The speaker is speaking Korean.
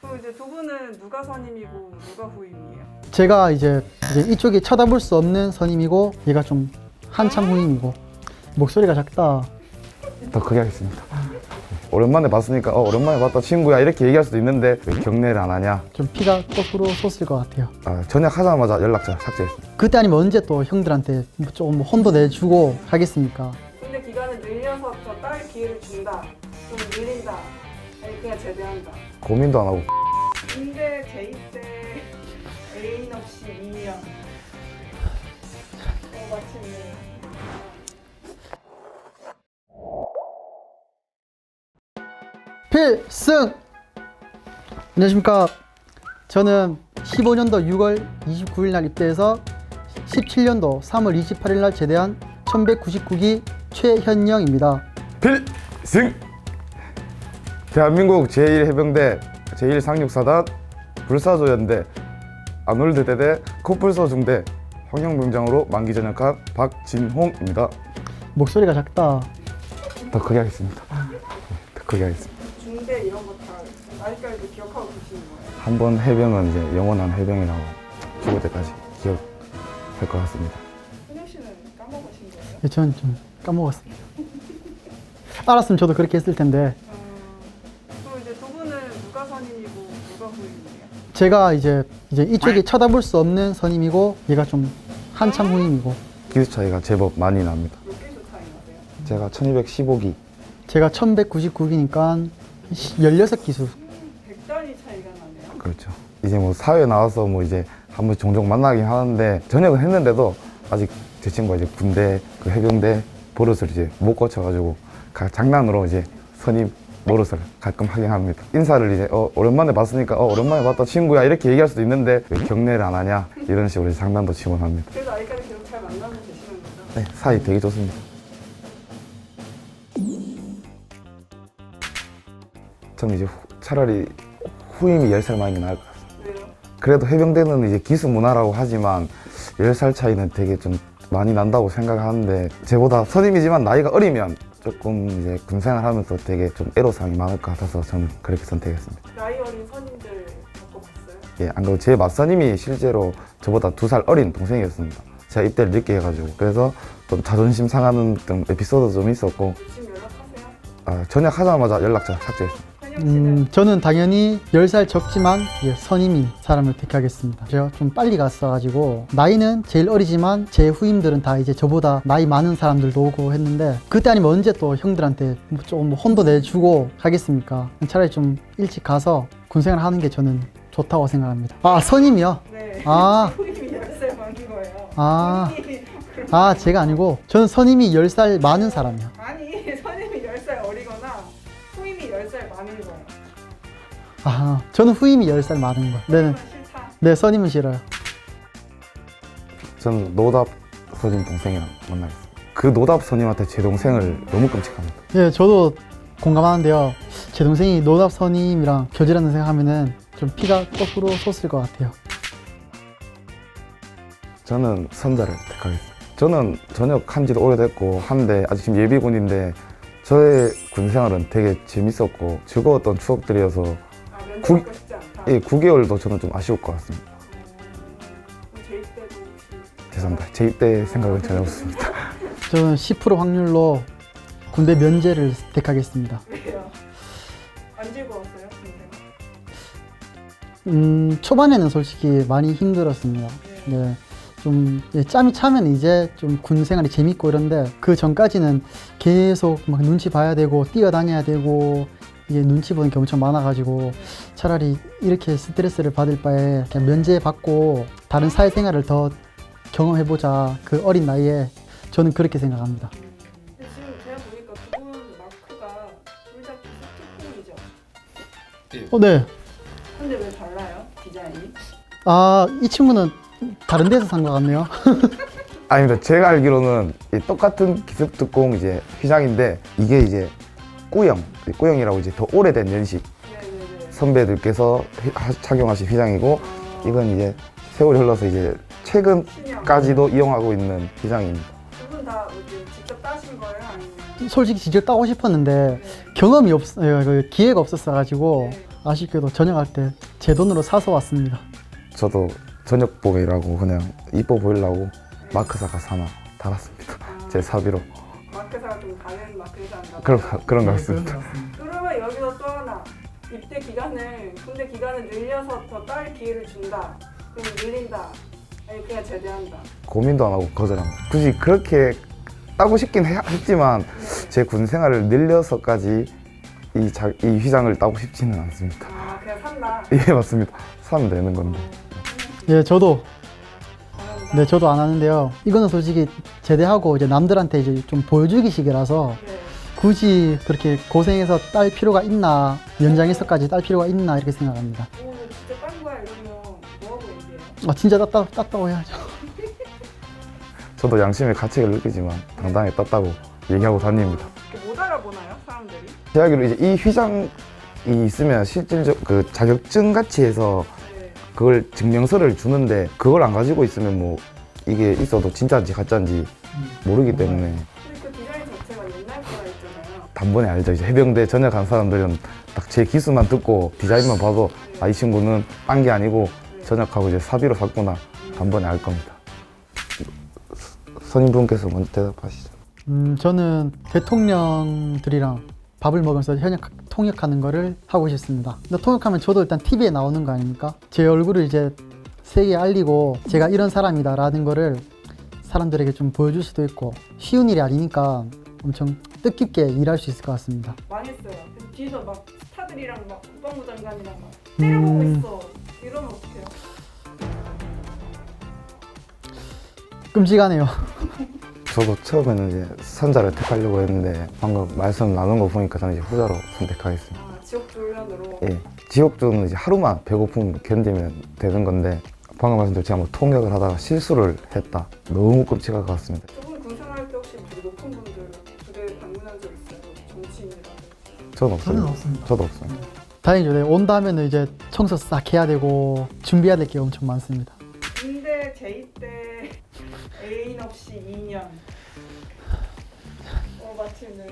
그럼 이제 두 분은 누가 선임이고 누가 후임이에요? 제가 이제 이쪽이 쳐다볼 수 없는 선임이고 얘가 좀 한참 후임이고. 목소리가 작다. 더 크게 하겠습니다. 오랜만에 봤으니까 오랜만에 봤다 친구야 이렇게 얘기할 수도 있는데 왜 경례를 안 하냐. 좀 피가 거꾸로 솟을 것 같아요. 전역하자마자 연락처 삭제했습니다. 그때 아니면 언제 또 형들한테 조금 혼도 내주고 하겠습니까? 근데 기간을 늘려서 더 딸 기회를 준다, 좀 늘린다, 아니 그냥 제대한다. 고민도 안 하고 군대 재입 때 애인 없이 2년. 마침내. 필승! 안녕하십니까. 저는 15년도 6월 29일 날 입대해서 17년도 3월 28일 날 제대한 1199기 최현영입니다. 필승! 대한민국 제1해병대 제1상륙사단 불사조연대 아놀드대대 코뿔소 중대 황영병장으로 만기 전역한 박진홍입니다. 목소리가 작다. 더 크게 하겠습니다. 더 크게 하겠습니다. 중대 이런 거 다 나이까지도 기억하고 계시는 거예요? 한 번 해병은 이제 영원한 해병이라고 죽을 때까지 기억할 것 같습니다. 현영 씨는 까먹으신 거예요? 예, 저는 좀 까먹었습니다. 알았으면 저도 그렇게 했을 텐데. 그럼 이제 두 분은 누가 선임이고 누가 후임이에요? 제가 이제 이쪽이 쳐다볼 수 없는 선임이고 얘가 좀 한참 후임이고. 기수 차이가 제법 많이 납니다. 몇 개수 차이 나세요? 제가 1215기 제가 1199기니까 16기수. 100단위 차이가 나네요. 그렇죠. 이제 뭐 사회 나와서 뭐 이제 한번 종종 만나긴 하는데 전역은 했는데도 아직 제 친구가 이제 군대 그 해병대 버릇을 이제 못 고쳐가지고 장난으로 이제 선임 노릇을 가끔 하긴 합니다. 인사를 이제 오랜만에 봤으니까 오랜만에 봤다 친구야 이렇게 얘기할 수도 있는데 왜 경례를 안 하냐 이런 식으로 이제 장난도 치곤 합니다. 그래도 아직까지 계속 잘 만나고 계시는 거죠? 네, 사이 되게 좋습니다. 저는 이제 차라리 후임이 10살 많이 나을 것 같습니다. 왜요? 그래도 해병대는 이제 기수 문화라고 하지만 10살 차이는 되게 좀 많이 난다고 생각하는데 제보다 선임이지만 나이가 어리면 조금 이제 군생활 하면서 되게 좀 애로사항이 많을 것 같아서 저는 그렇게 선택했습니다. 나이 어린 선임들 겪어봤어요? 예, 안 그래도 제 맞선임이 실제로 저보다 2살 어린 동생이었습니다. 제가 입대를 늦게 해가지고 그래서 좀 자존심 상하는 좀 에피소드도 좀 있었고 지금 연락하세요? 전역하자마자 연락처 삭제했습니다. 현영 씨는? 저는 당연히 10살 적지만 선임인 사람을 택하겠습니다. 제가 좀 빨리 갔어가지고 나이는 제일 어리지만 제 후임들은 다 이제 저보다 나이 많은 사람들도 오고 했는데 그때 아니면 언제 또 형들한테 좀 혼도 내주고 하겠습니까? 차라리 좀 일찍 가서 군생활 하는 게 저는 좋다고 생각합니다. 아, 선임이요? 네. 아. 후임이 10살 많은 거예요. 아. 선임이 아, 제가 아니고 저는 선임이 10살 많은 사람이요. 아니 선임이 10살 어리거나 후임이 10살 많은 거예요. 아, 저는 후임이 10살 많은 거예요. 선임은 네, 싫다. 네, 선임은 싫어요. 저는 노답 선임 동생이랑 만나겠습니다. 그 노답 선임한테 제 동생을 너무 끔찍합니다. 예, 저도 공감하는데요. 제 동생이 노답 선임이랑 교제라는 생각하면은 좀 피가 거꾸로 솟을 것 같아요. 저는 선자를 택하겠습니다. 저는 전역한 지도 오래됐고 한데 아직 지금 예비군인데 저의 군 생활은 되게 재밌었고 즐거웠던 추억들이어서 아 면접 구- 받고 싶지 않다. 9개월도 저는 좀 아쉬울 것 같습니다. 그럼 재입 때도 혹시 죄송합니다. 재입대 생각은 전혀 없습니다. 저는 10% 확률로 군대 면제를 택하겠습니다. 왜요? 안 즐거웠어요? 군생활? 초반에는 솔직히 많이 힘들었습니다. 네. 좀 짬이 차면 이제 좀 군 생활이 재밌고 이런데 그 전까지는 계속 막 눈치 봐야 되고 뛰어다녀야 되고 이게 눈치 보는 게 엄청 많아가지고 차라리 이렇게 스트레스를 받을 바에 그냥 면제 받고 다른 사회생활을 더 경험해보자. 그 어린 나이에 저는 그렇게 생각합니다. 근데 지금 제가 보니까 두 분 마크가 둘 다 기숙특공이죠? 네. 근데 왜 달라요? 디자인이? 아, 이 친구는 다른 데서 산 것 같네요. 아닙니다. 제가 알기로는 이 똑같은 기습특공 이제 휘장인데 이게 이제 꾸영이라고 이제 더 오래된 연식 네네네. 선배들께서 착용하신 휘장이고 이건 이제 세월이 흘러서 이제 최근까지도 이용하고 있는 휘장입니다. 두 분 다 직접 따신 거예요? 아니면? 솔직히 직접 따고 싶었는데 경험이 기회가 없었어가지고 네. 아쉽게도 전역할 때 제 돈으로 사서 왔습니다. 저도 저녁복이라고 그냥 이뻐 보이려고 마크사가 하나 달았습니다. 제 사비로. 마크사가 좀 다른 마크사인가 그런 것 같습니다. 그러면 여기서 또 하나 입대 기간을 군대 기간을 늘려서 더 딸 기회를 준다. 그럼 늘린다. 아니 그냥 제대한다. 고민도 안 하고 거절합니다. 굳이 그렇게 따고 싶긴 했지만 제 군 생활을 늘려서까지 이 휘장을 따고 싶지는 않습니다. 아 그냥 산다. 예, 맞습니다. 사면 되는 건데. 예, 저도 잘한다. 네, 저도 안 하는데요. 이거는 솔직히 제대하고 이제 남들한테 이제 좀 보여주기식이라서 네. 굳이 그렇게 고생해서 딸 필요가 있나, 연장해서까지 딸 필요가 있나 이렇게 생각합니다. 오 진짜 딴 거야 이러면 뭐하고 얘기해요? 아, 진짜 땄다고 해야죠. 저도 양심의 가책을 느끼지만 당당히 땄다고 얘기하고 다닙니다. 이렇게 못 알아보나요 사람들이? 제 알기로 이제 이 휘장이 있으면 실질적 그 자격증 같이 해서 네. 그걸 증명서를 주는데 그걸 안 가지고 있으면 뭐 이게 있어도 진짜인지 가짜인지 모르기 때문에 근데 그 디자인 자체가 옛날 거라 했잖아요. 단번에 알죠. 이제 해병대 전역한 사람들은 딱 제 기수만 듣고 디자인만 봐도 아 이 친구는 딴 게 아니고 전역하고 이제 사비로 샀구나 단번에 알 겁니다. 선임분께서 먼저 대답하시죠. 저는 대통령들이랑 밥을 먹으면서 통역하는 거를 하고 싶습니다. 근데 통역하면 저도 일단 TV에 나오는 거 아닙니까? 제 얼굴을 이제 세계에 알리고 제가 이런 사람이다라는 거를 사람들에게 좀 보여줄 수도 있고 쉬운 일이 아니니까 엄청 뜻깊게 일할 수 있을 것 같습니다. 많이 했어요. 그래서 뒤에서 막 스타들이랑 막 국방부 장관이랑 막 때려보고 있어. 이러면 어떡해요? 끔찍하네요. 저도 처음에는 이제 선자를 택하려고 했는데 방금 말씀 나눈 거 보니까 저는 이제 후자로 선택하겠습니다. 아, 지옥주 훈련으로. 예, 지옥주는 이제 하루만 배고픔 견디면 되는 건데 방금 말씀대로 제가 뭐 통역을 하다가 실수를 했다. 너무 끔찍할 것 같습니다. 두분 군생활 때 혹시 되게 높은 분들 부대 방문한 적 있어요? 정치인이라든지. 저는 없습니다. 저는 없습니다. 저도 없습니다. 다행이죠. 네, 온다면 이제 청소 싹 해야 되고 준비해야 될 게 엄청 많습니다. 군대 제의 때 애인 없이 2년. 마침 네.